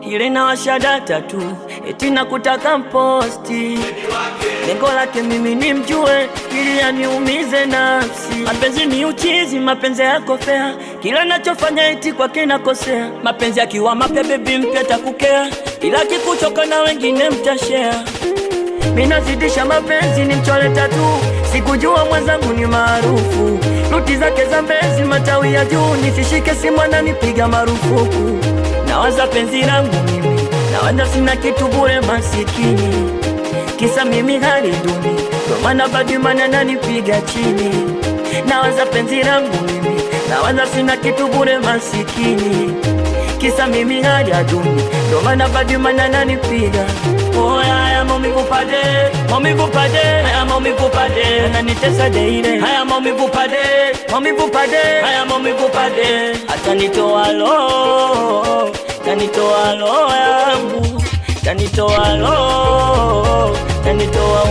ile na washada tatu eti nakutaka mposti. Lengo lake mimi nimjue ili aniumize nafsi. Mapenzi ni uchizi, mapenzi yako fair, kila nachofanya eti kwake nakosea. Mapenzi akiwa mapya baby mpya takukea, ila kikuchoka na wengine mtashare. Mina zidisha mapenzi ni mchole tatu, sikujua mwenzangu ni maarufu. Ruti zake za mbezi matawi ya juu, nisishike simu ananipiga marufuku. Nawaza penzi langu mimi, nawaza sina kitu bure masikini. Kisa mimi hali duni, ndo maana Badman ananipiga chini. Nawaza penzi langu mimi, nawaza sina kitu bure masikini. Kisa mimi hali duni, ndo maana Badman ananipiga. Oh haya maumivu pade, maumivu pade, haya maumivu pade, ananitesa daily. Haya maumivu pade, maumivu pade, haya maumivu pade, atanitoa lo, tanitoa lo yangu, tanitoa lo, tanitoa